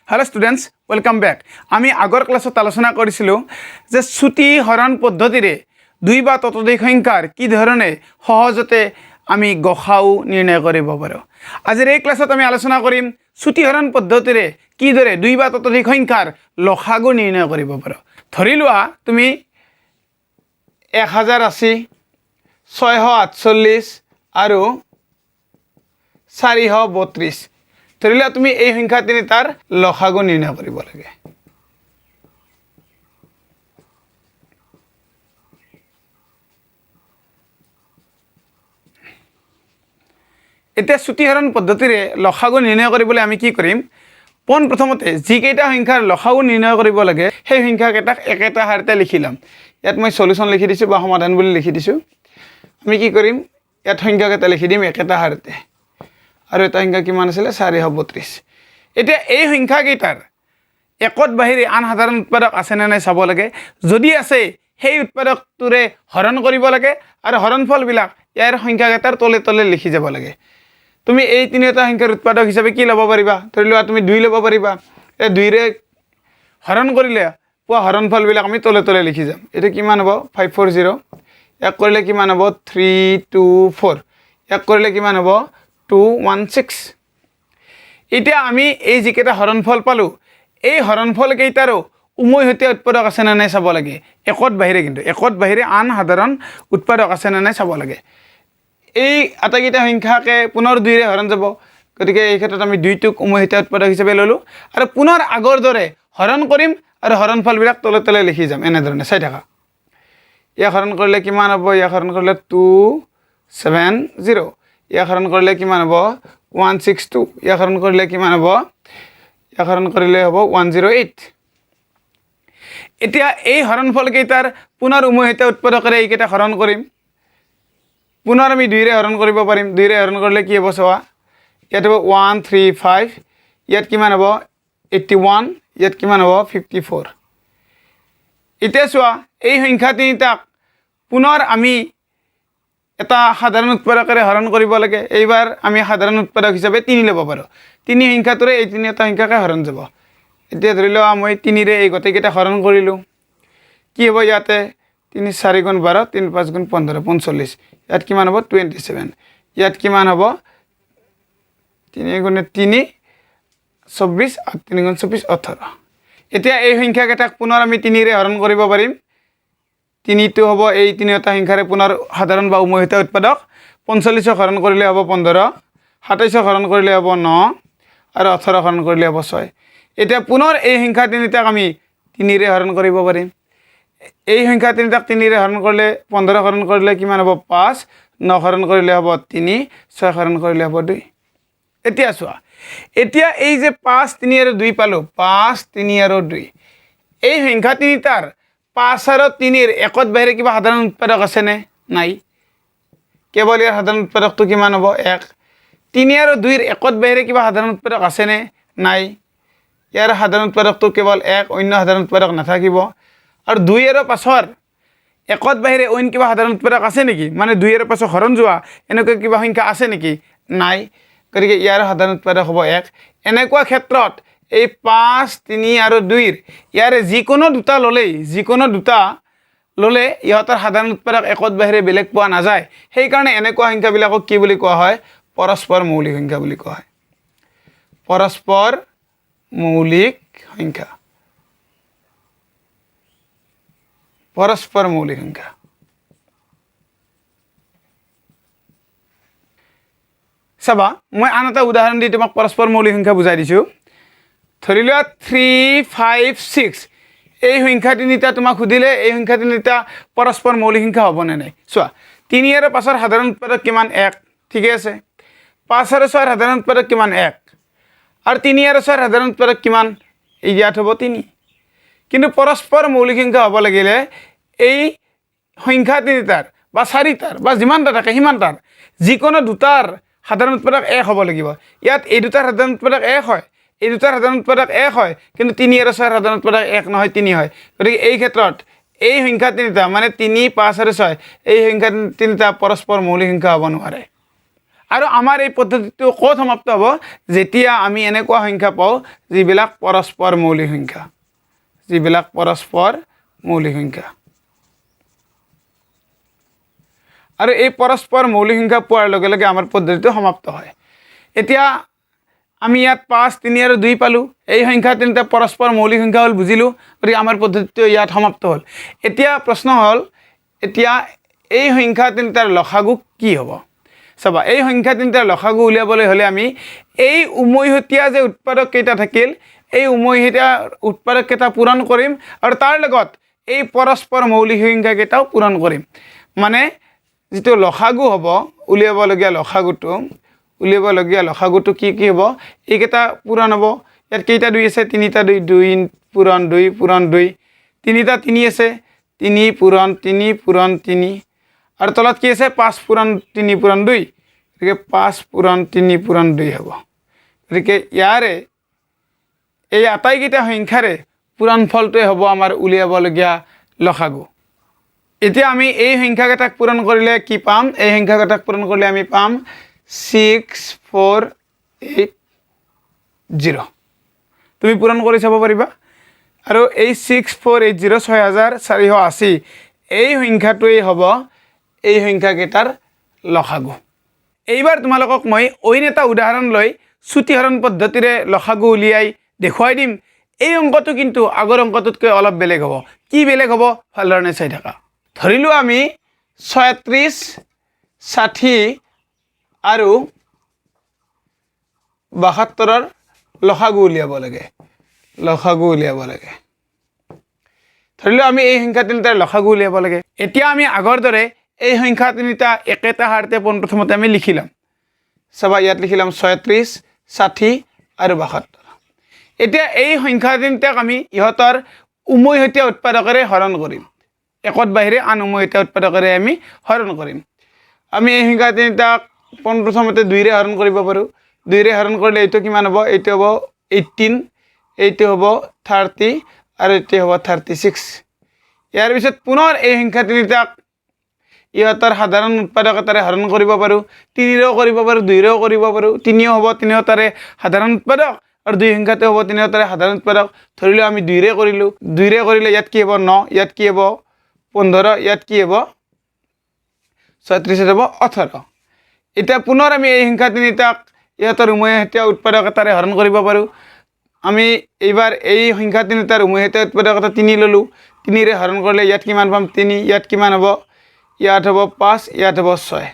Hello students welcome back आमी आगर क्लासत आलोचना करिसिलो जे श्रुति हरण पद्धतिरे दुई बा ततोधिक संख्यार कि धरणे सहजते आमी गसाउ निर्णय करिब पारो। आजिर এই क्लासत आमी आलोचना करिम श्रुति हरण पद्धतिरे कि दरे दुई बा ततोधिक संख्यार लसागु निर्णय करिब पारो। धरि लोৱা তুমি 1080 648 আৰু 432 ধৰি লোৱা তুমি এই সংখ্যা তিনিটাৰ লসাগু নিৰ্ণয় কৰিব লাগে। এতিয়া শ্ৰুতিহৰণ পদ্ধতিৰে লসাগু নিৰ্ণয় কৰিবলৈ আমি কি কৰিম পোন প্ৰথমতে যিকেইটা সংখ্যাৰ লসাগু নিৰ্ণয় কৰিব লাগে সেই সংখ্যাকেইটাক একেটা হাৰতে লিখি লম। ইয়াত মই সলিউশন লিখি দিছো বা সমাধান বুলি লিখি দিছো। আমি কি কৰিম ইয়াত সংখ্যাকেইটা লিখি দিম একেটা হাৰতে আৰু এটা সংখ্যা কিমান আছিল 432। এতিয়া এই সংখ্যাকেইটাৰ একত বাহিৰে আন সাধাৰণ উৎপাদক আছে নে নাই চাব লাগে। যদি আছে সেই উৎপাদকটোৰে হৰণ কৰিব লাগে আৰু হৰণফলবিলাক ইয়াৰ সংখ্যাকেইটাৰ তলে তলে লিখি যাব লাগে। তুমি এই তিনিটা সংখ্যাৰ উৎপাদক হিচাপে কি ল'ব পাৰিবা ধৰি লোৱা তুমি 2 ল'ব পাৰিবা। এই 2 ৰে হৰণ কৰিলে পোৱা হৰণফলবিলাক আমি তলে তলে লিখি যাম। এটা কিমান হ'ব 540 এক কৰিলে কিমান হ'ব 324 এক কৰিলে কিমান হ'ব 216। এতিয়া আমি এই যিকেইটা হৰণফল পালো এই হৰণফল কেইটাৰো উমৈহতীয়া উৎপাদক আছে নে নাই চাব লাগে। একত বাহিৰে কিন্তু একত বাহিৰে আন সাধাৰণ উৎপাদক আছে নে নাই চাব লাগে। এই আটাইকেইটা সংখ্যাকে পুনৰ 2 ৰে হৰণ যাব। গতিকে এই ক্ষেত্ৰত আমি 2 টোক উমৈহতীয়া উৎপাদক হিচাপে ললো আৰু পুনৰ আগৰ দৰে হৰণ কৰিম আৰু হৰণফলবিলাক তলে তলে লিখি যাম। এনে ধৰণে চাই থাকা। ইয়াক হৰণ কৰিলে কিমান হ'ব ইয়াক হৰণ কৰিলে 270 ইয়াক হৰণ কৰিলে কিমান হ'ব 162 ইয়াক হৰণ কৰিলে কিমান হ'ব ইয়াক হৰণ কৰিলে হ'ব 108। এতিয়া এই হৰণফল কেইটাৰ পুনৰ উমৈহতীয়া উৎপাদকেৰে এইকেইটা হৰণ কৰিম। পুনৰ আমি 2 ৰে হৰণ কৰিব পাৰিম। 2 ৰে হৰণ কৰিলে কি হ'ব চোৱা ইয়াত হ'ব 135 ইয়াত কিমান হ'ব 81 ইয়াত কিমান হ'ব 54। এতিয়া চোৱা এই সংখ্যা তিনিটাক পুনৰ আমি এটা সাধাৰণ উৎপাদকেৰে হৰণ কৰিব লাগে। এইবাৰ আমি সাধাৰণ উৎপাদক হিচাপে 3 ল'ব পাৰো। 3 সংখ্যাটোৰে এই তিনিটা সংখ্যাকে হৰণ যাব। এতিয়া ধৰি লোৱা মই 3 ৰে এই গোটেইকেইটা হৰণ কৰিলো কি হ'ব ইয়াতে 3 4 গুণ 12 3 5 গুণ 15 45 ইয়াত কিমান হ'ব 27 ইয়াত কিমান হ'ব 3 গুণ 3 24 আৰু 3 গুণ 24 18। এতিয়া এই সংখ্যাকেইটাক পুনৰ আমি 3 ৰে হৰণ কৰিব পাৰিম। 3 টো হ'ব এই তিনিটা সংখ্যাৰে পুনৰ সাধাৰণ বা উমৈহতীয়া উৎপাদক। 45 হৰণ কৰিলে হ'ব 15 27 হৰণ কৰিলে হ'ব 9 আৰু 18 হৰণ কৰিলে হ'ব 6। এতিয়া পুনৰ এই সংখ্যা তিনিটাক আমি 3 ৰে হৰণ কৰিব পাৰিম। এই সংখ্যা তিনিটাক 3 ৰে হৰণ কৰিলে 15 হৰণ কৰিলে কিমান হ'ব 5 9 হৰণ কৰিলে হ'ব 3 6 হৰণ কৰিলে হ'ব 2। এতিয়া চোৱা এতিয়া এই যে 5 3 আৰু 2 পালো 5 3 আৰু 2 এই সংখ্যা তিনিটাৰ 5 আৰু 3 ৰ একত বাহিৰে কিবা সাধাৰণ উৎপাদক আছে নে নাই। কেৱল ইয়াৰ সাধাৰণ উৎপাদকটো কিমান হ'ব 1। 3 আৰু 2 ৰ একত বাহিৰে কিবা সাধাৰণ উৎপাদক আছে নে নাই। ইয়াৰ সাধাৰণ উৎপাদকটো কেৱল 1 অন্য সাধাৰণ উৎপাদক নাথাকিব। আৰু 2 আৰু 5ৰ একত বাহিৰে অন্য কিবা সাধাৰণ উৎপাদক আছে নেকি মানে 2 আৰু 5 হৰণ যোৱা এনেকুৱা কিবা সংখ্যা আছে নেকি নাই। গতিকে ইয়াৰ সাধাৰণ উৎপাদক হ'ব 1। এনেকুৱা ক্ষেত্ৰত এই 5 3 আৰু 2 ৰ ইয়াৰে যিকোনো দুটা ল'লে ইহঁতৰ সাধাৰণ উৎপাদক একত বাহিৰে বেলেগ পোৱা নাযায়। সেইকাৰণে এনেকুৱা সংখ্যাবিলাকক কি বুলি কোৱা হয় পৰস্পৰ মৌলিক সংখ্যা বুলি কোৱা হয়। পৰস্পৰ মৌলিক সংখ্যা পৰস্পৰ মৌলিক সংখ্যা। চাবা মই আন এটা উদাহৰণ দি তোমাক পৰস্পৰ মৌলিক সংখ্যা বুজাই দিছো। ধৰি লোৱা 3 5 6 এই সংখ্যা তিনিটা তোমাক সুধিলে এই সংখ্যা তিনিটা পৰস্পৰ মৌলিক সংখ্যা হ'ব নে নাই। চোৱা 3 আৰু 5ৰ সাধাৰণ উৎপাদক কিমান 1 ঠিকে আছে। 5 আৰু 6ৰ সাধাৰণ উৎপাদক কিমান 1 আৰু 3 আৰু 6ৰ সাধাৰণ উৎপাদক কিমান ইয়াত হ'ব 3। কিন্তু পৰস্পৰ মৌলিক সংখ্যা হ'ব লাগিলে এই সংখ্যা তিনিটাৰ বা 4টাৰ বা যিমানটা থাকে সিমানটাৰ যিকোনো দুটাৰ সাধাৰণ উৎপাদক 1 হ'ব লাগিব। ইয়াত এই দুটাৰ সাধাৰণ উৎপাদক 1 হয় এই দুটাৰ সাধাৰণ উৎপাদক 1 হয় কিন্তু 3 আৰু 6ৰ সাধাৰণ উৎপাদক 1 নহয় 3 হয়। গতিকে এই ক্ষেত্ৰত এই সংখ্যা তিনিটা মানে 3 5 আৰু 6 এই সংখ্যা তিনিটা পৰস্পৰ মৌলিক সংখ্যা হ'ব নোৱাৰে। আৰু আমাৰ এই পদ্ধতিটো ক'ত সমাপ্ত হ'ব যেতিয়া আমি এনেকুৱা সংখ্যা পাওঁ যিবিলাক পৰস্পৰ মৌলিক সংখ্যা আৰু এই পৰস্পৰ মৌলিক সংখ্যা পোৱাৰ লগে লগে আমাৰ পদ্ধতিটো সমাপ্ত হয় এতিয়া আমি ইয়াত 5 3 আৰু 2 পালোঁ এই সংখ্যা তিনিটা পৰস্পৰ মৌলিক সংখ্যা হ'ল বুজিলোঁ গতিকে আমাৰ পদ্ধতিটো ইয়াত সমাপ্ত হ'ল এতিয়া প্ৰশ্ন হ'ল এতিয়া এই সংখ্যা তিনিটাৰ লসাগু কি হ'ব চাবা এই সংখ্যা তিনিটাৰ লসাগু উলিয়াবলৈ হ'লে আমি এই উমৈহতীয়া যে উৎপাদক কেইটা থাকিল এই উমৈহতীয়া উৎপাদক কেইটা পূৰণ কৰিম আৰু তাৰ লগত এই পৰস্পৰ মৌলিক সংখ্যা কেইটাও পূৰণ কৰিম মানে যেটো লসাগু হ'ব উলিয়াবলগীয়া লসাগুটো কি হ'ব এইকেইটা পূৰণ হ'ব ইয়াত কেইটা 2 আছে 3টা 2 পূৰণ 2 পূৰণ 2 3টা 3 আছে 3 পূৰণ 3 পূৰণ 3 আৰু তলত কি আছে 5 পূৰণ 3 পূৰণ 2 গতিকে 5 পূৰণ 3 পূৰণ 2 হ'ব গতিকে ইয়াৰে এই আটাইকেইটা সংখ্যাৰে পূৰণ ফলটোৱে হ'ব আমাৰ উলিয়াবলগীয়া লসাগু এতিয়া আমি এই সংখ্যাকেইটাক পূৰণ কৰিলে কি পাম এই সংখ্যাকেইটাক পূৰণ কৰিলে আমি পাম 6480 তুমি পূৰণ কৰি চাব পাৰিবা আৰু এই 6480 6480 এই সংখ্যাটোৱেই হ'ব এই সংখ্যাকেইটাৰ লসাগু এইবাৰ তোমালোকক মই অইন এটা উদাহৰণ লৈ ছুটিহৰণ পদ্ধতিৰে লসাগু উলিয়াই দেখুৱাই দিম এই অংকটো কিন্তু আগৰ অংকটোতকৈ অলপ বেলেগ হ'ব কি বেলেগ হ'ব ভালদৰে চাই থাকা ধৰিলো আমি 36 60 আৰু 72ৰ লসাগু উলিয়াব লাগে ধৰিলো আমি এই সংখ্যা তিনিটাৰ লসাগু উলিয়াব লাগে এতিয়া আমি আগৰ দৰে এই সংখ্যা তিনিটা একেটা হাৰতে প্ৰথমতে আমি লিখিলাম চাবা ইয়াত লিখিলাম 36 60 আৰু 72 এতিয়া এই সংখ্যা তিনিটাক আমি ইহতৰ উমৈহতীয়া উৎপাদকেৰে হৰণ কৰিম একত বাহিৰে আন উমৈহতীয়া উৎপাদকেৰে আমি হৰণ কৰিম আমি এই সংখ্যা তিনিটাক প্ৰথমতে 2 ৰে হৰণ কৰিব পাৰোঁ 2 ৰে হৰণ কৰিলে এইটো কিমান হ'ব এইটো হ'ব 18 এইটো হ'ব 30 আৰু এইটো হ'ব 36 ইয়াৰ পিছত পুনৰ এই সংখ্যা তিনিটাক ইহতৰ সাধাৰণ উৎপাদকতাৰে হৰণ কৰিব পাৰোঁ 3 ৰেও কৰিব পাৰোঁ 2 ৰেও কৰিব পাৰোঁ 3 হ'ব 3 তাৰে সাধাৰণ উৎপাদক আৰু 2 সংখ্যাতে হ'ব 3 তাৰে সাধাৰণ উৎপাদক ধৰিলো আমি 2 ৰে কৰিলোঁ 2 ৰে কৰিলে ইয়াত কি হ'ব 9 ইয়াত কি হ'ব 15 ইয়াত কি হ'ব 36 হ'ব 18 এতিয়া পুনৰ আমি এই সংখ্যা তিনিটাক ইহতৰ উমৈহতীয়া উৎপাদকতাৰে হৰণ কৰিব পাৰোঁ আমি এইবাৰ এই সংখ্যা তিনিটাৰ উমৈহতীয়া উৎপাদকতা 3 ললোঁ 3 ৰে হৰণ কৰিলে ইয়াত কিমান পাম 3 ইয়াত কিমান হ'ব ইয়াত হ'ব 5 ইয়াত হ'ব 6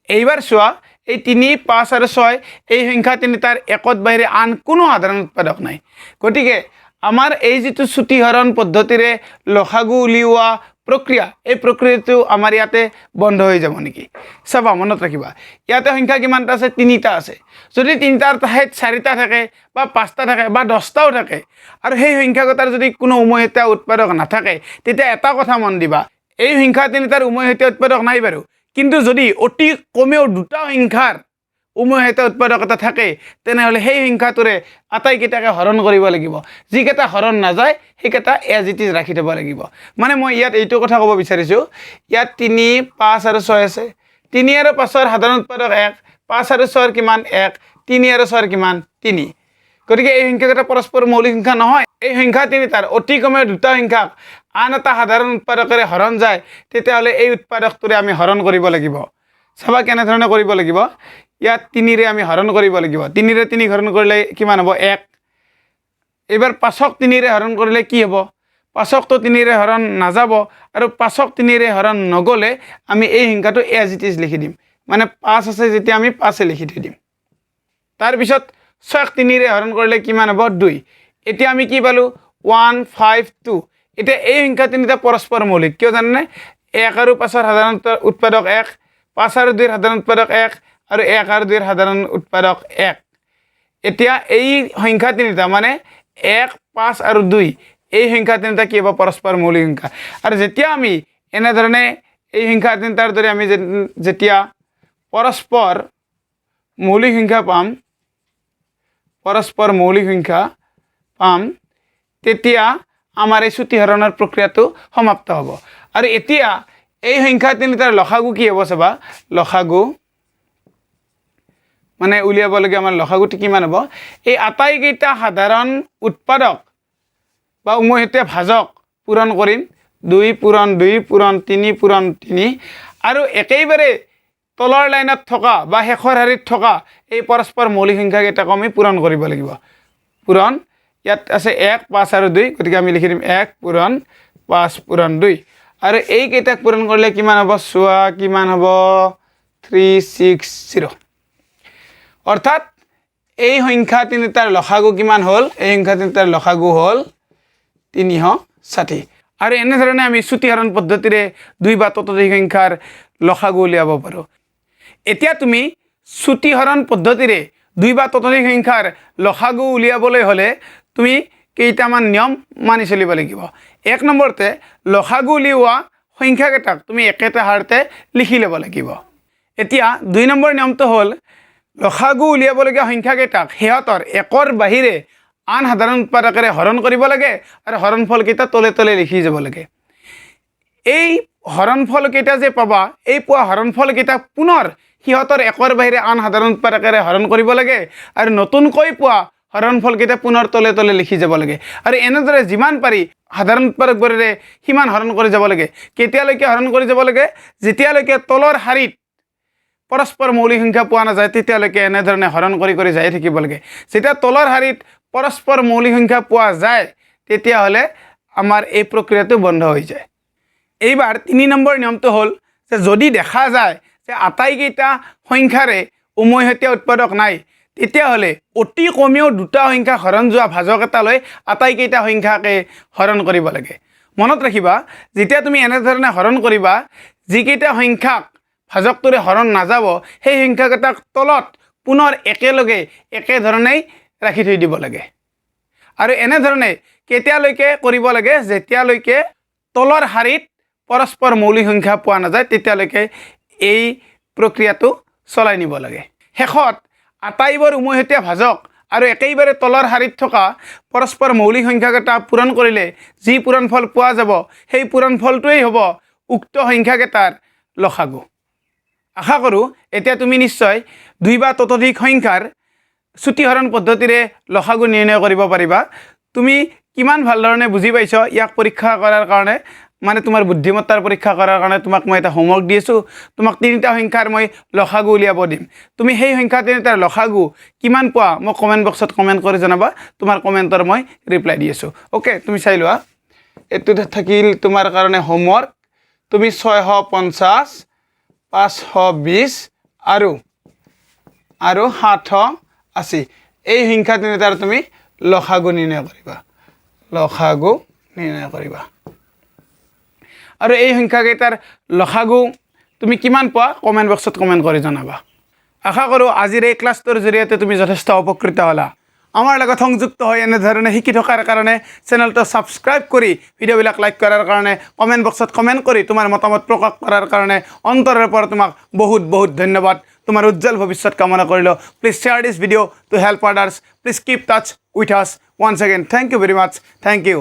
এইবাৰ চোৱা এই 3 5 আৰু 6 এই সংখ্যা তিনিটাৰ একত বাহিৰে আন কোনো সাধাৰণ উৎপাদক নাই গতিকে আমাৰ এই যেটো ছুটিহৰণ পদ্ধতিৰে লসাগু উলিওৱা প্ৰক্ৰিয়া এই প্ৰক্ৰিয়াটো আমাৰ ইয়াতে বন্ধ হৈ যাব নেকি চাবা মনত ৰাখিবা ইয়াতে সংখ্যা কিমানটা আছে 3টা আছে যদি 3টাৰ ঠাইত 4টা থাকে বা 5টা থাকে বা 10টাও থাকে আৰু সেই সংখ্যাকেইটাৰ যদি কোনো উমৈহতীয়া উৎপাদক নাথাকে তেতিয়া এটা কথা মন দিবা এই সংখ্যা তিনিটাৰ উমৈহতীয়া উৎপাদক নাই বাৰু কিন্তু যদি অতি কমেও দুটা সংখ্যাৰ উমৈহতীয়া উৎপাদকতা থাকে তেনেহ'লে সেই সংখ্যাটোৰে আটাইকেইটাকে হৰণ কৰিব লাগিব যিকেইটা হৰণ নাযায় সেইকেইটা এজ ইট ইজ ৰাখি থব লাগিব মানে মই ইয়াত এইটো কথা ক'ব বিচাৰিছোঁ ইয়াত 3 5 আৰু 6 আছে 3 আৰু 5ৰ সাধাৰণ উৎপাদক 1 5 আৰু 6ৰ কিমান 1 3 আৰু 6ৰ কিমান 3 গতিকে এই সংখ্যাকেইটা পৰস্পৰ মৌলিক সংখ্যা নহয় এই সংখ্যা তিনিটাৰ অতি কমেও দুটা সংখ্যাক আন এটা সাধাৰণ উৎপাদকেৰে হৰণ যায় তেতিয়াহ'লে এই উৎপাদকটোৰে আমি হৰণ কৰিব লাগিব চাবা কেনেধৰণে কৰিব লাগিব ইয়াত 3 ৰে আমি হৰণ কৰিব লাগিব 3 ৰে 3 হৰণ কৰিলে কিমান হ'ব 1 এবাৰ 5ক 3 ৰে হৰণ কৰিলে কি হ'ব 5ক তো 3 ৰে হৰণ নাযাব আৰু 5ক 3 ৰে হৰণ নগলে আমি এই সংখ্যাটো এজ ইট ইজ লিখি দিম মানে 5 আছে যেতিয়া আমি 5 এ লিখি দিম তাৰ পিছত 6ক 3 ৰে হৰণ কৰিলে কিমান হ'ব 2 এতিয়া আমি কি পালো 1 5 2 এতিয়া এই সংখ্যা তিনিটা পৰস্পৰ মৌলিক কিয় জানেনে 1 আৰু 5ৰ সাধাৰণ উৎপাদক 1 5 আৰু 2ৰ সাধাৰণ উৎপাদক 1 আৰু 1 আৰু 2ৰ সাধাৰণ উৎপাদক 1 এতিয়া এই সংখ্যা তিনিটা মানে 1 5 আৰু 2 এই সংখ্যা তিনিটা কি হ'ব পৰস্পৰ মৌলিক সংখ্যা আৰু যেতিয়া আমি এনেধৰণে এই সংখ্যা তিনিটাৰ দৰে আমি যেতিয়া পৰস্পৰ মৌলিক সংখ্যা পাম তেতিয়া আমাৰ এই ছুটিহৰণৰ প্ৰক্ৰিয়াটো সমাপ্ত হ'ব আৰু এতিয়া এই সংখ্যা তিনিটাৰ লসাগু কি হ'ব চাবা লসাগু মানে উলিয়াবলগীয়া আমাৰ লসাগুটি কিমান হ'ব এই আটাইকেইটা সাধাৰণ উৎপাদক বা উমৈহতীয়া ভাজক পূৰণ কৰিম 2 পূৰণ 2 পূৰণ 3 পূৰণ 3 আৰু একেবাৰে তলৰ লাইনত থকা বা শেষৰ শাৰীত থকা এই পৰস্পৰ মৌলিক সংখ্যাকেইটাক আমি পূৰণ কৰিব লাগিব পূৰণ ইয়াত আছে 1 5 আৰু 2 গতিকে আমি লিখি দিম 1 পূৰণ 5 পূৰণ 2 আৰু এই কেইটাক পূৰণ কৰিলে কিমান হ'ব চোৱা কিমান হ'ব 360 অৰ্থাৎ এই সংখ্যা তিনিটাৰ লসাগু কিমান হ'ল এই সংখ্যা তিনিটাৰ লসাগু হ'ল 360 আৰু এনেধৰণে আমি চুটিহৰণ পদ্ধতিৰে দুই বা ততোধিক সংখ্যাৰ লসাগু উলিয়াব পাৰোঁ এতিয়া তুমি চুটিহৰণ পদ্ধতিৰে দুই বা ততোধিক সংখ্যাৰ লসাগু উলিয়াবলৈ হ'লে তুমি কেইটামান নিয়ম মানি চলিব লাগিব এক নম্বৰতে লসাগু উলিওৱা সংখ্যাকেইটাক তুমি একেটা হাৰতে লিখি ল'ব লাগিব এতিয়া দুই নম্বৰ নিয়মটো হ'ল লসাগু উলিয়াবলগীয়া সংখ্যাকেইটাক সিহঁতৰ একৰ বাহিৰে আন সাধাৰণ উৎপাদকেৰে হৰণ কৰিব লাগে আৰু হৰণফলকেইটা তলে তলে লিখি যাব লাগে এই হৰণফলকেইটা যে পাবা এই পোৱা হৰণফলকেইটা পুনৰ সিহঁতৰ একৰ বাহিৰে আন সাধাৰণ উৎপাদকেৰে হৰণ কৰিব লাগে আৰু নতুনকৈ পোৱা হৰণফলকেইটা পুনৰ তলে তলে লিখি যাব লাগে আৰু এনেদৰে যিমান পাৰি সাধাৰণ উৎপাদকবোৰেৰে সিমান হৰণ কৰি যাব লাগে কেতিয়ালৈকে হৰণ কৰি যাব লাগে যেতিয়ালৈকে তলৰ শাৰীত পৰস্পৰ মৌলিক সংখ্যা পোৱা নাযায় তেতিয়ালৈকে এনেধৰণে হৰণ কৰি কৰি যাই থাকিব লাগে যেতিয়া তলৰ শাৰীত পৰস্পৰ মৌলিক সংখ্যা পোৱা যায় তেতিয়াহ'লে আমাৰ এই প্ৰক্ৰিয়াটো বন্ধ হৈ যায় এইবাৰ 3 নম্বৰ নিয়মটো হ'ল যে যদি দেখা যায় যে আটাইকেইটা সংখ্যাৰে উমৈহতীয়া উৎপাদক নাই তেতিয়াহ'লে অতি কমেও দুটা সংখ্যা হৰণ যোৱা ভাজক এটালৈ আটাইকেইটা সংখ্যাকে হৰণ কৰিব লাগে মনত ৰাখিবা যেতিয়া তুমি এনেধৰণে হৰণ কৰিবা যিকেইটা সংখ্যাক ভাজকটোৰে হৰণ নাযাব সেই সংখ্যাকেইটাক তলত পুনৰ একেলগে একেধৰণেই ৰাখি থৈ দিব লাগে আৰু এনেধৰণে কেতিয়ালৈকে কৰিব লাগে যেতিয়ালৈকে তলৰ শাৰীত পৰস্পৰ মৌলিক সংখ্যা পোৱা নাযায় তেতিয়ালৈকে এই প্ৰক্ৰিয়াটো চলাই নিব লাগে শেষত আটাইবোৰ উমৈহতীয়া ভাজক আৰু একেবাৰে তলৰ শাৰীত থকা পৰস্পৰ মৌলিক সংখ্যাকেইটা পূৰণ কৰিলে যি পূৰণফল পোৱা যাব সেই পূৰণফলটোৱেই হ'ব উক্ত সংখ্যাকেইটাৰ লসাগু আশা কৰোঁ এতিয়া তুমি নিশ্চয় দুই বা ততোধিক সংখ্যাৰ চুটিহৰণ পদ্ধতিৰে লসাগু নিৰ্ণয় কৰিব পাৰিবা তুমি কিমান ভালধৰণে বুজি পাইছ ইয়াক পৰীক্ষা কৰাৰ কাৰণে মানে তোমাৰ বুদ্ধিমত্তাৰ পৰীক্ষা কৰাৰ কাৰণে তোমাক মই এটা হোমৱৰ্ক দি আছোঁ তোমাক তিনিটা সংখ্যাৰ মই লসাগু উলিয়াব দিম তুমি সেই সংখ্যা তিনিটাৰ লসাগু কিমান পোৱা মোক কমেণ্ট বক্সত কমেণ্ট কৰি জনাবা তোমাৰ কমেণ্টৰ মই ৰিপ্লাই দি আছোঁ অ'কে তুমি চাই লোৱা এইটো থাকিল তোমাৰ কাৰণে হোমৱৰ্ক তুমি 650 520 আৰু 780 এই সংখ্যা তিনিটাৰ তুমি লসাগু নিৰ্ণয় কৰিবা আৰু এই সংখ্যাকেইটাৰ লসাগু তুমি কিমান পোৱা কমেণ্ট বক্সত কমেণ্ট কৰি জনাবা আশা কৰোঁ আজিৰ এই ক্লাছটোৰ জৰিয়তে তুমি যথেষ্ট উপকৃত হ'লা আমাৰ লগত সংযুক্ত হৈ এনেধৰণে শিকি থকাৰ কাৰণে চেনেলটো ছাবস্ক্ৰাইব কৰি ভিডিঅ'বিলাক লাইক কৰাৰ কাৰণে কমেণ্ট বক্সত কমেণ্ট কৰি তোমাৰ মতামত প্ৰকাশ কৰাৰ কাৰণে অন্তৰৰ পৰা তোমাক বহুত বহুত ধন্যবাদ তোমাৰ উজ্জ্বল ভৱিষ্যত কামনা কৰিলোঁ please share this video' to help others please keep touch with আছ once again thank you very much thank you